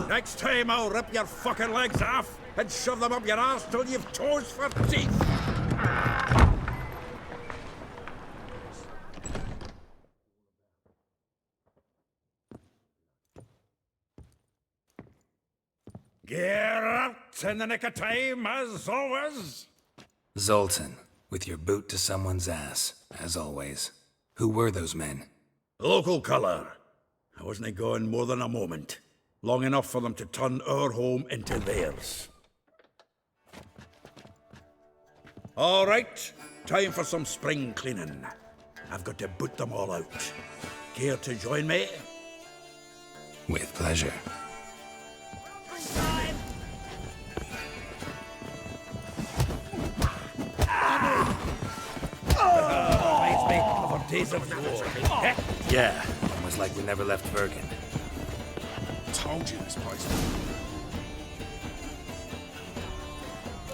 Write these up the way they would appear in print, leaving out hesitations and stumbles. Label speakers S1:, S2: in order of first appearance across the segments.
S1: Next time I'll rip your fucking legs off and shove them up your arse till you've toes for teeth. Get out in the nick of time, as always.
S2: Zoltan, with your boot to someone's ass, as always. Who were those men?
S1: Local colour. I wasn't gone more than a moment. Long enough for them to turn our home into theirs. All right, time for some spring cleaning. I've got to boot them all out. Care to join me?
S2: With pleasure.
S1: Reminds me of our days of war.
S2: Yeah, almost like we never left Bergen.
S3: Told you this place.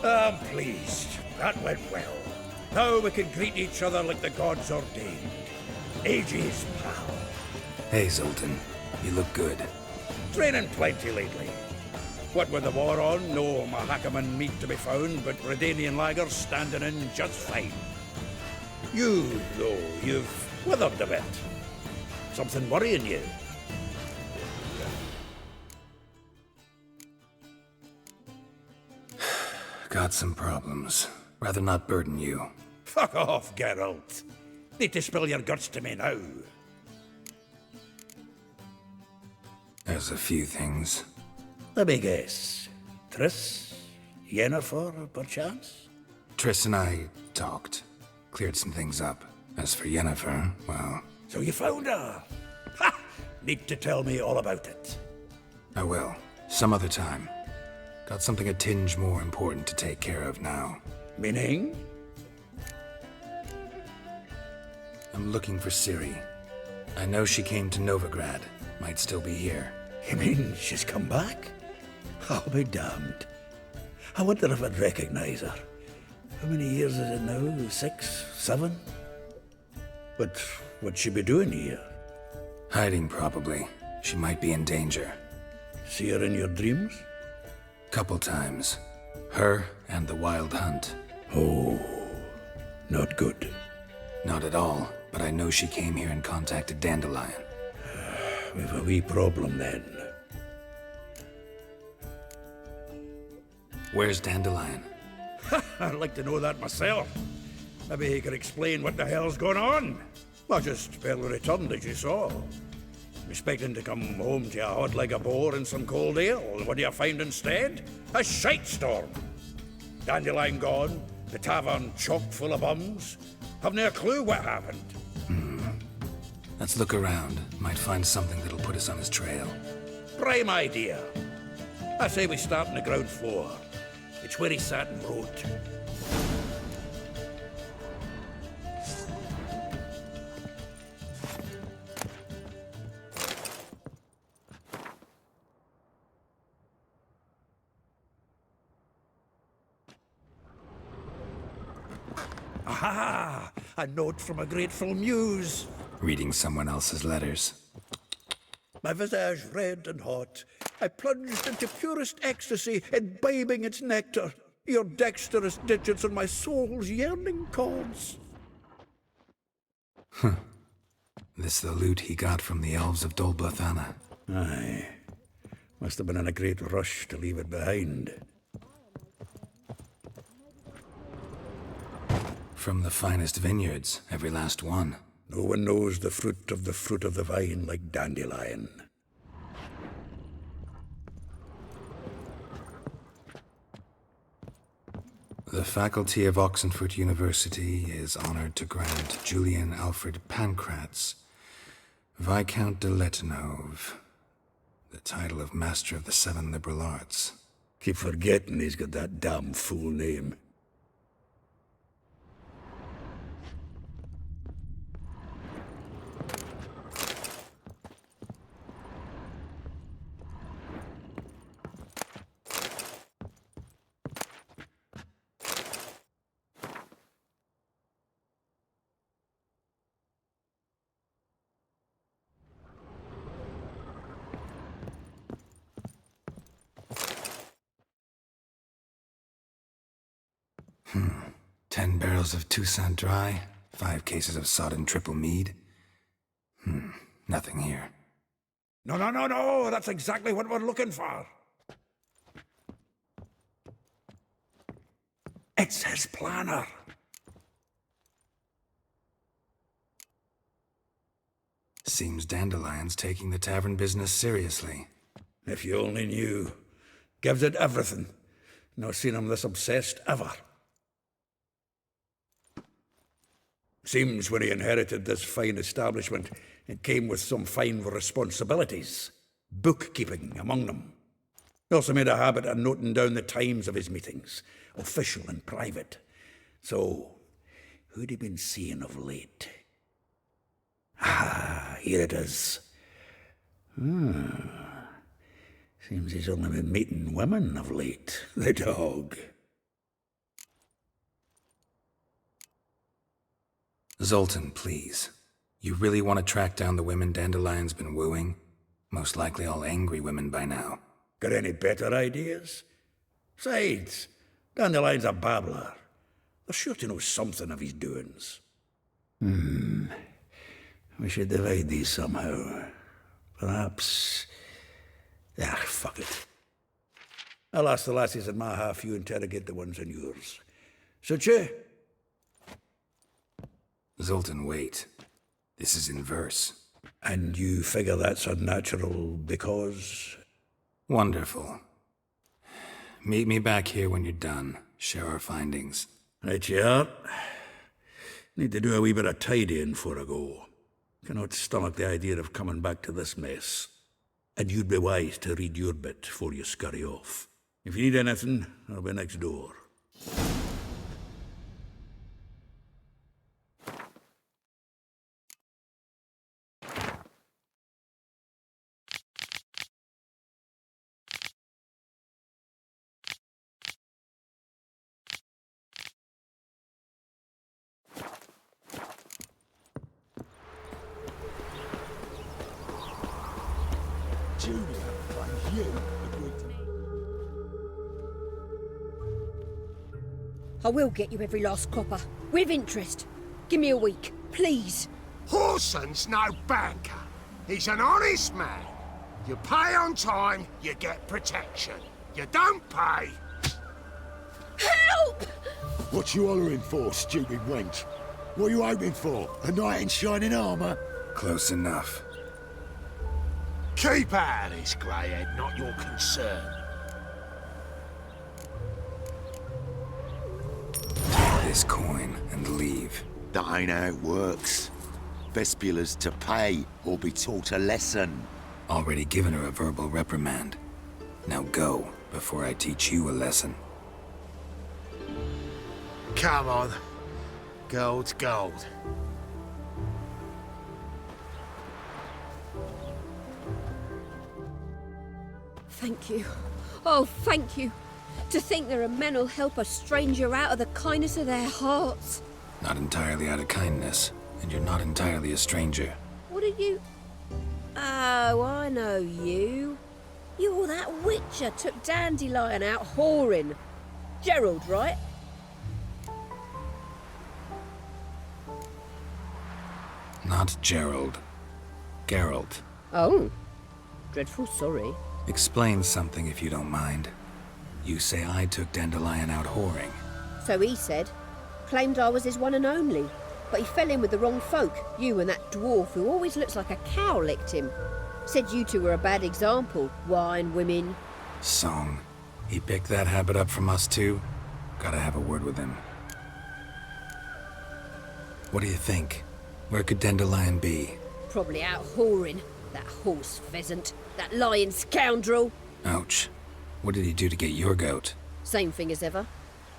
S1: I'm pleased. That went well. Now we can greet each other like the gods ordained. Ages, pal.
S2: Hey, Zoltan. You look good.
S1: Training plenty lately. What with the war on, no Mahakaman meat to be found, but Redanian lagers standing in just fine. You, though, you've withered a bit. Something worrying you?
S2: Got some problems. Rather not burden you.
S1: Fuck off, Geralt. Need to spill your guts to me now.
S2: There's a few things.
S1: Let me guess. Triss? Yennefer, perchance?
S2: Triss and I talked. Cleared some things up. As for Yennefer, well...
S1: So you found her? Ha! Need to tell me all about it.
S2: I will. Some other time. Got something a tinge more important to take care of now.
S1: Meaning?
S2: I'm looking for Ciri. I know she came to Novigrad. Might still be here.
S1: You mean she's come back? I'll be damned. I wonder if I'd recognize her. How many years is it now? 6? 7? But what'd she be doing here?
S2: Hiding, probably. She might be in danger.
S1: See her in your dreams?
S2: Couple times. Her and the Wild Hunt.
S1: Oh, not good.
S2: Not at all, but I know she came here and contacted Dandelion.
S1: We've a wee problem then.
S2: Where's Dandelion?
S1: I'd like to know that myself. Maybe he could explain what the hell's going on. I just barely returned, as you saw. Expecting to come home to a hot like a boar and some cold ale. What do you find instead? A shite storm. Dandelion gone, the tavern chock full of bums. Have no clue what happened.
S2: Let's look around. Might find something that'll put us on his trail.
S1: Prime idea. I say we start on the ground floor. It's where he sat and wrote. Aha! A note from a grateful muse.
S2: Reading someone else's letters.
S1: My visage red and hot, I plunged into purest ecstasy, imbibing its nectar. Your dexterous digits on my soul's yearning chords.
S2: This the loot he got from the elves of Dol Blathanna.
S1: Aye. Must have been in a great rush to leave it behind.
S2: From the finest vineyards, every last one.
S1: No one knows the fruit of the vine like Dandelion.
S2: The faculty of Oxenfurt University is honored to grant Julian Alfred Pancratz, Viscount de Letenhove, the title of Master of the Seven Liberal Arts.
S1: Keep forgetting he's got that damn fool name.
S2: 10 barrels of Toussaint Dry, 5 cases of sodden triple mead. Nothing here.
S1: No, that's exactly what we're looking for. It's his planner.
S2: Seems Dandelion's taking the tavern business seriously.
S1: If you only knew. Gives it everything. Not seen him this obsessed ever. Seems when he inherited this fine establishment, it came with some fine responsibilities. Bookkeeping among them. He also made a habit of noting down the times of his meetings, official and private. So, who'd he been seeing of late? Here it is. Seems he's only been meeting women of late, the dog.
S2: Zoltan, please. You really want to track down the women Dandelion's been wooing? Most likely all angry women by now.
S1: Got any better ideas? Besides, Dandelion's a babbler. They're sure to know something of his doings. We should divide these somehow. Perhaps... fuck it. I'll ask the lassies in my half, you interrogate the ones in yours. Suit you?
S2: Zoltan, wait. This is in verse.
S1: And you figure that's unnatural because...
S2: Wonderful. Meet me back here when you're done. Share our findings.
S1: Right you are. Need to do a wee bit of tidying before I go. Cannot stomach the idea of coming back to this mess. And you'd be wise to read your bit before you scurry off. If you need anything, I'll be next door.
S3: Julia, and you agreed to...
S4: I will get you every last copper, with interest. Give me a week, please.
S5: Horson's no banker. He's an honest man. You pay on time, you get protection. You don't pay...
S4: Help!
S3: What you hollering for, stupid wench? What are you hoping for? A knight in shining armor?
S2: Close enough.
S5: Keep out of this, greyhead, not your concern.
S2: Take this coin and leave.
S6: That ain't how it works. Vespula's to pay or be taught a lesson.
S2: Already given her a verbal reprimand. Now go, before I teach you a lesson.
S5: Come on. Gold's gold.
S4: Thank you. Oh, thank you. To think there are men who'll help a stranger out of the kindness of their hearts.
S2: Not entirely out of kindness, and you're not entirely a stranger.
S4: What are you... Oh, I know you. You're that witcher took Dandelion out whoring. Gerald, right?
S2: Not Gerald. Geralt.
S4: Oh. Dreadful sorry.
S2: Explain something if you don't mind. You say I took Dandelion out whoring.
S4: So he said. Claimed I was his one and only. But he fell in with the wrong folk. You and that dwarf who always looks like a cow licked him. Said you two were a bad example. Wine, women.
S2: Song. He picked that habit up from us too? Gotta have a word with him. What do you think? Where could Dandelion be?
S4: Probably out whoring. That horse pheasant. That lying scoundrel.
S2: Ouch. What did he do to get your goat?
S4: Same thing as ever.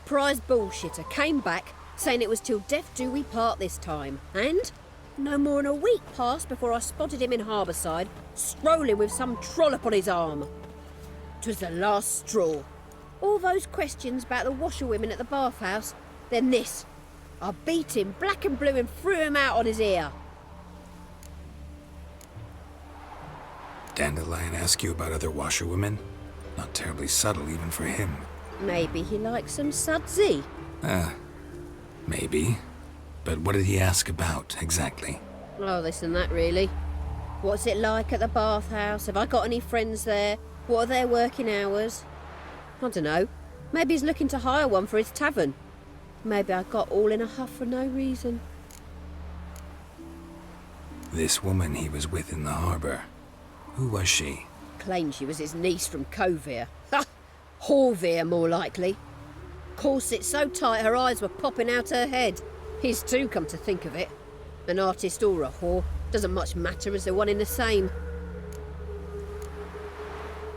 S4: Prize bullshitter came back, saying it was till death do we part this time. And no more than a week passed before I spotted him in Harbourside, strolling with some trollop on his arm. 'Twas the last straw. All those questions about the washerwomen at the bathhouse, then this. I beat him black and blue and threw him out on his ear.
S2: Dandelion ask you about other washerwomen? Not terribly subtle even for him.
S4: Maybe he likes some sudsy.
S2: Maybe. But what did he ask about, exactly?
S4: Oh, this and that, really. What's it like at the bathhouse? Have I got any friends there? What are their working hours? I don't know. Maybe he's looking to hire one for his tavern. Maybe I got all in a huff for no reason.
S2: This woman he was with in the harbor. Who was she?
S4: Claimed she was his niece from Kovir. Ha! Horvir, more likely. Corset so tight her eyes were popping out her head. His too, come to think of it. An artist or a whore. Doesn't much matter as they're one in the same.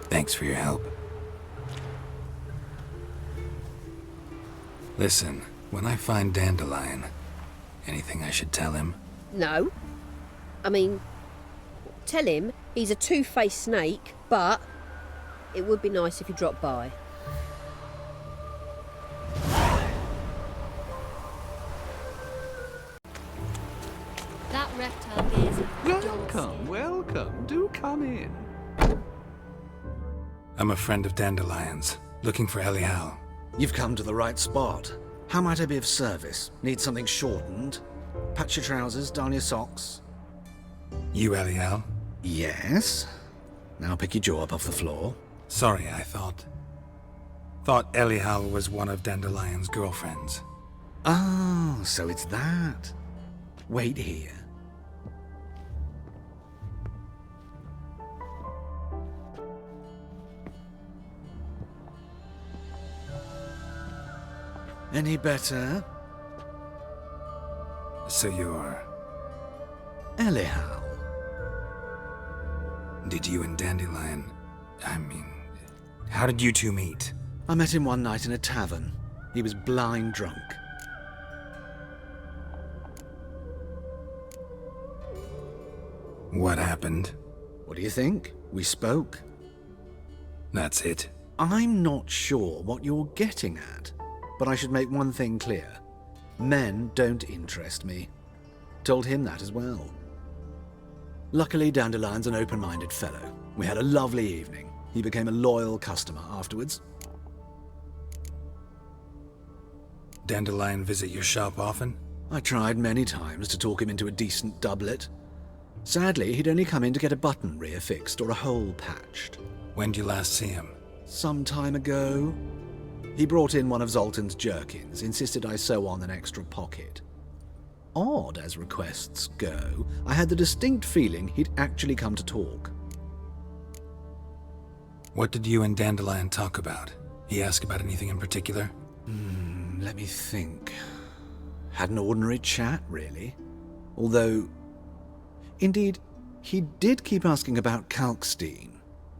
S2: Thanks for your help. Listen, when I find Dandelion, anything I should tell him?
S4: No. I mean, tell him he's a two-faced snake, but it would be nice if he dropped by.
S7: That reptile gazer.
S8: Welcome, welcome. Do come in.
S2: I'm a friend of Dandelion's, looking for Elihal.
S9: You've come to the right spot. How might I be of service? Need something shortened? Patch your trousers, darn your socks.
S2: You Elihal?
S9: Yes. Now pick your jaw up off the floor.
S2: Sorry, I thought Elihal was one of Dandelion's girlfriends.
S9: Oh, so it's that. Wait here. Any better?
S2: So you're...
S9: Elihal.
S2: Did you and Dandelion... how did you two meet?
S9: I met him one night in a tavern. He was blind drunk.
S2: What happened?
S9: What do you think? We spoke.
S2: That's it.
S9: I'm not sure what you're getting at, but I should make one thing clear. Men don't interest me. Told him that as well. Luckily, Dandelion's an open-minded fellow. We had a lovely evening. He became a loyal customer afterwards.
S2: Dandelion visit your shop often?
S9: I tried many times to talk him into a decent doublet. Sadly, he'd only come in to get a button reaffixed or a hole patched.
S2: When did you last see him?
S9: Some time ago. He brought in one of Zoltan's jerkins, insisted I sew on an extra pocket. Odd as requests go, I had the distinct feeling he'd actually come to talk.
S2: What did you and Dandelion talk about? He asked about anything in particular?
S9: Let me think. Had an ordinary chat, really. Although, indeed, he did keep asking about Kalkstein.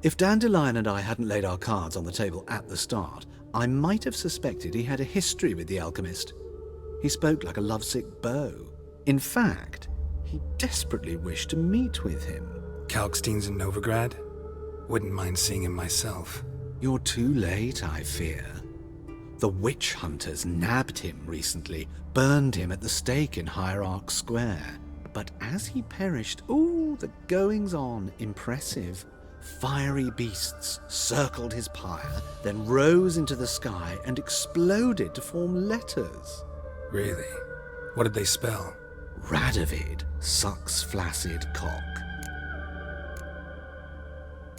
S9: If Dandelion and I hadn't laid our cards on the table at the start, I might have suspected he had a history with the alchemist. He spoke like a lovesick beau. In fact, he desperately wished to meet with him.
S2: Kalkstein's in Novigrad? Wouldn't mind seeing him myself.
S9: You're too late, I fear. The witch hunters nabbed him recently, burned him at the stake in Hierarch Square. But as he perished, the goings-on impressive. Fiery beasts circled his pyre, then rose into the sky and exploded to form letters.
S2: Really? What did they spell?
S9: Radovid sucks flaccid cock.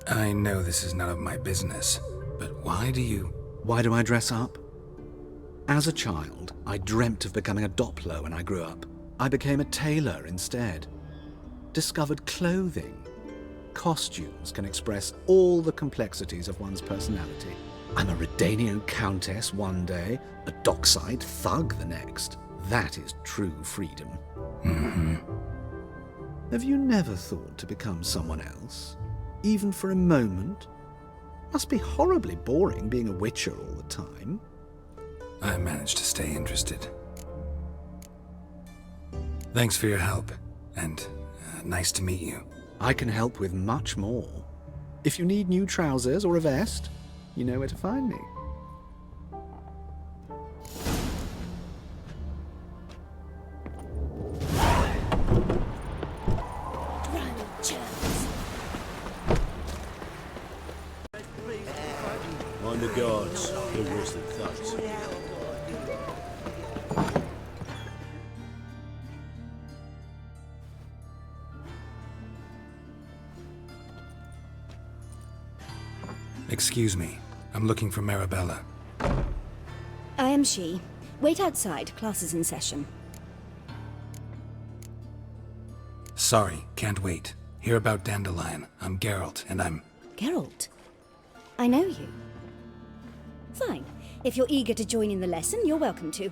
S2: I know this is none of my business, but why do
S9: I dress up? As a child, I dreamt of becoming a Doppler when I grew up. I became a tailor instead. Discovered clothing. Costumes can express all the complexities of one's personality. I'm a Redanian countess one day, a dockside thug the next. That is true freedom.
S2: Mm-hmm.
S9: Have you never thought to become someone else? Even for a moment? Must be horribly boring being a witcher all the time.
S2: I managed to stay interested. Thanks for your help, and nice to meet you.
S9: I can help with much more. If you need new trousers or a vest, you know where to find me.
S3: Mind the guards. They're worse than thugs.
S2: Excuse me. I'm looking for Marabella.
S10: I am she. Wait outside. Class is in session.
S2: Sorry, can't wait. Hear about Dandelion. I'm Geralt, and I'm...
S10: Geralt? I know you. Fine. If you're eager to join in the lesson, you're welcome to.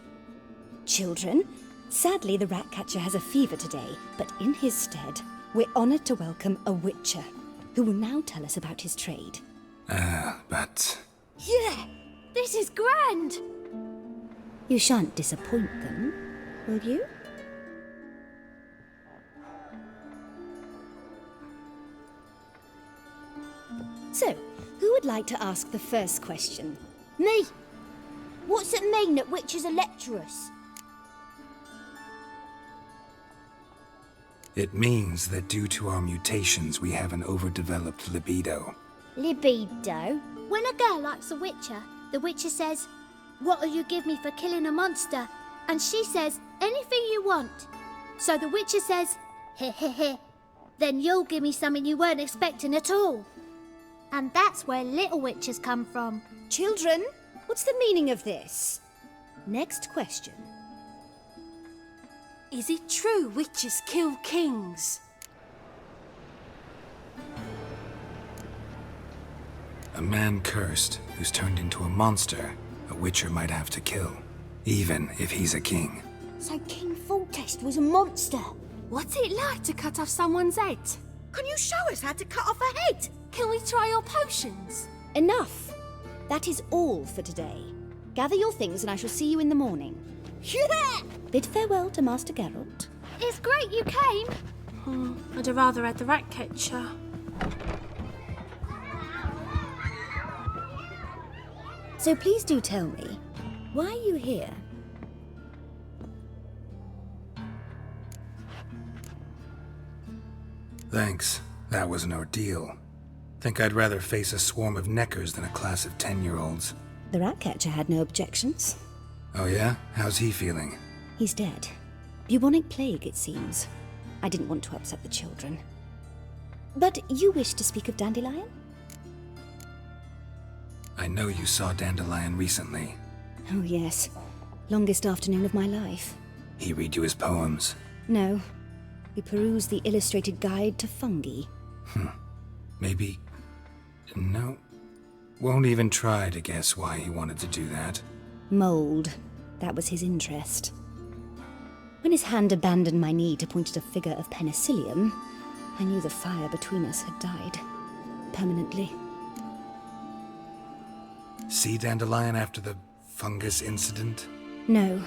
S10: Children, sadly the Ratcatcher has a fever today, but in his stead, we're honoured to welcome a Witcher, who will now tell us about his trade.
S2: But...
S7: Yeah! This is grand!
S10: You shan't disappoint them, will you? So, who would like to ask the first question?
S11: Me! What's it mean that witches are lecturers?
S2: It means that due to our mutations, we have an overdeveloped libido.
S11: Libido?
S7: When a girl likes a witcher, the witcher says, "What'll you give me for killing a monster?" And she says, "Anything you want." So the witcher says, "Heh heh heh. Then you'll give me something you weren't expecting at all." And that's where little witches come from.
S10: Children, what's the meaning of this? Next question.
S7: Is it true witches kill kings?
S2: A man cursed who's turned into a monster, a witcher might have to kill, even if he's a king.
S11: So King Foltest was a monster.
S7: What's it like to cut off someone's head?
S4: Can you show us how to cut off a head?
S7: Can we try your potions?
S10: Enough! That is all for today. Gather your things and I shall see you in the morning.
S11: Yeah!
S10: Bid farewell to Master Geralt.
S7: It's great you came. I'd have rather had the Ratcatcher.
S10: So please do tell me, why are you here?
S2: Thanks. That was an ordeal. Think I'd rather face a swarm of neckers than a class of 10-year-olds.
S10: The Ratcatcher had no objections.
S2: Oh yeah? How's he feeling?
S10: He's dead. Bubonic plague, it seems. I didn't want to upset the children. But you wish to speak of Dandelion?
S2: I know you saw Dandelion recently.
S10: Oh yes. Longest afternoon of my life.
S2: He read you his poems.
S10: No. We perused the illustrated guide to fungi.
S2: Maybe... No. Won't even try to guess why he wanted to do that.
S10: Mold. That was his interest. When his hand abandoned my knee to point at a figure of penicillium, I knew the fire between us had died. Permanently.
S2: See Dandelion after the fungus incident?
S10: No.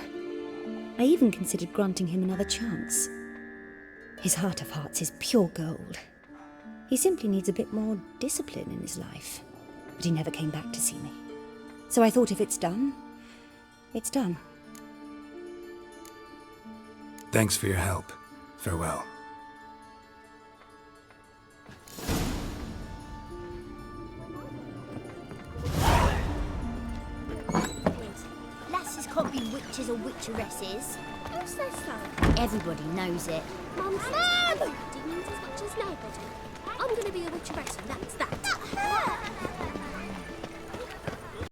S10: I even considered granting him another chance. His heart of hearts is pure gold. He simply needs a bit more discipline in his life. But he never came back to see me. So I thought if it's done, it's done.
S2: Thanks for your help. Farewell.
S11: Lasses can't be witches or witcheresses.
S7: Who says so?
S11: Everybody knows it.
S7: Mum says nobody means as much as nobody. I'm going to be a witcheress and that's that.